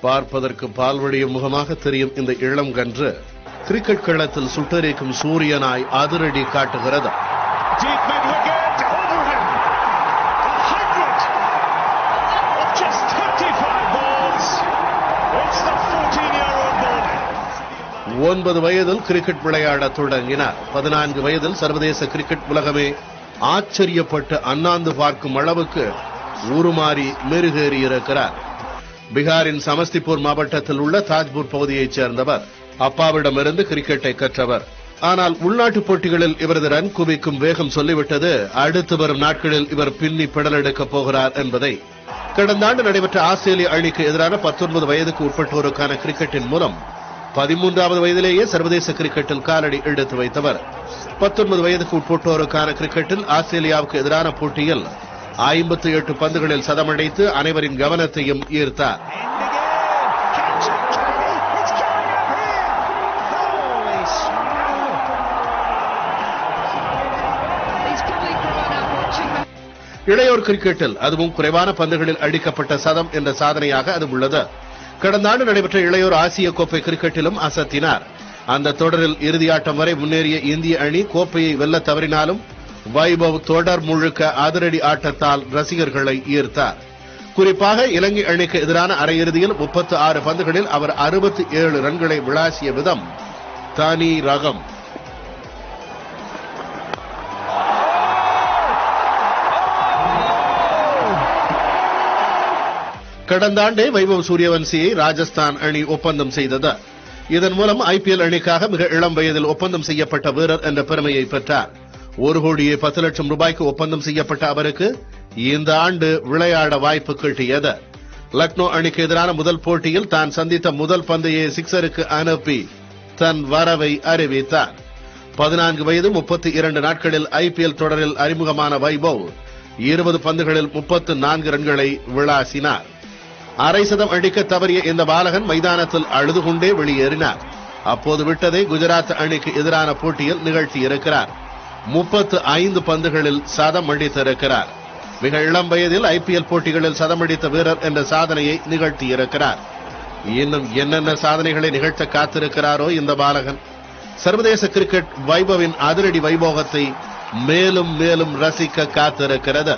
பார்ப்பதற்கு பால்வடியும் முகமாக தெரியும் இந்த இளம் கன்று கிரிக்கெட் களத்தில் சுட்டெரிக்கும் சூரியனாய் அதிரடி காட்டுகிறது. ஒன்பது வயதில் கிரிக்கெட் விளையாட தொடங்கினார். 14 வயதில் சர்வதேச கிரிக்கெட் உலகமே ஆச்சரியப்பட்டு அண்ணாந்து பார்க்கும் அளவுக்கு உருமாறி மெருகேறி இருக்கிறார். பீகாரின் சமஸ்திபூர் மாவட்டத்தில் உள்ள தாஜ்பூர் பகுதியைச் சேர்ந்தவர். அப்பாவிடமிருந்து கிரிக்கெட்டை கற்றவர். ஆனால் உள்நாட்டுப் போட்டிகளில் இவரது ரன் குவிக்கும் வேகம் சொல்லிவிட்டது அடுத்து வரும் நாட்களில் இவர் பின்னி பெடலெடுக்கப் போகிறார் என்பதை. கடந்த ஆண்டு நடைபெற்ற ஆஸ்திரேலிய அணிக்கு எதிரான 19 வயதுக்கு உட்பட்டோருக்கான கிரிக்கெட்டின் மூலம் 13வது வயதிலேயே சர்வதேச கிரிக்கெட்டில் காலடி எடுத்து வைத்தவர். 19 வயதுக்கு உட்பட்டோருக்கான கிரிக்கெட்டில் ஆஸ்திரேலியாவுக்கு எதிரான போட்டியில் 58 பந்துகளில் சதமடித்து அனைவரின் கவனத்தையும் ஈர்த்தார். இளையோர் கிரிக்கெட்டில் அதுவும் குறைவான பந்துகளில் அடிக்கப்பட்ட சதம் என்ற சாதனையாக அது உள்ளது. கடந்த ஆண்டு நடைபெற்ற இளையோர் ஆசிய கோப்பை கிரிக்கெட்டிலும் அசத்தினார். அந்த தொடரில் இறுதியாட்டம் வரை முன்னேறிய இந்திய அணி கோப்பையை வெல்ல தவறினாலும் வைபவ் தொடர் முழுக்க அதிரடி ஆட்டத்தால் ரசிகர்களை ஈர்த்தார். குறிப்பாக இலங்கை அணிக்கு எதிரான அரையிறுதியில் 36 பந்துகளில் அவர் 67 ரன்களை விளாசிய விதம் தனி ரகம். கடந்த ஆண்டே வைபவ் சூரியவன்சியை ராஜஸ்தான் அணி ஒப்பந்தம் செய்தது. இதன் மூலம் IPL அணிக்காக மிக இளம் வயதில் ஒப்பந்தம் செய்யப்பட்ட வீரர் என்ற பெருமையை பெற்றார். 1,10,00,000 ரூபாய்க்கு ஒப்பந்தம் செய்யப்பட்ட அவருக்கு இந்த ஆண்டு விளையாட வாய்ப்பு கிட்டியது. லக்னோ அணிக்கு எதிரான முதல் போட்டியில் தான் சந்தித்த முதல் பந்தையை சிக்ஸருக்கு அனுப்பி தன் வரவை அறிவித்தார். 14 வயது 32 நாட்களில் IPL தொடரில் அறிமுகமான வைபவ் 20 பந்துகளில் 34 ரன்களை விளாசினார். அரை சதம் அடிக்க தவறிய இந்த பாலகன் மைதானத்தில் அழுது கொண்டே வெளியேறினார். அப்போது விட்டதை குஜராத் அணிக்கு எதிரான போட்டியில் நிகழ்த்தியிருக்கிறார். 35 பந்துகளில் சதம் அடித்திருக்கிறார். மிக இளம் வயதில் IPL போட்டிகளில் சதமடித்த வீரர் என்ற சாதனையை நிகழ்த்தியிருக்கிறார். இன்னும் என்னென்ன சாதனைகளை நிகழ்த்த காத்திருக்கிறாரோ இந்த பாலகன். சர்வதேச கிரிக்கெட் வைபவின் அதிரடி வைபோகத்தை மேலும் மேலும் ரசிக்க காத்திருக்கிறது.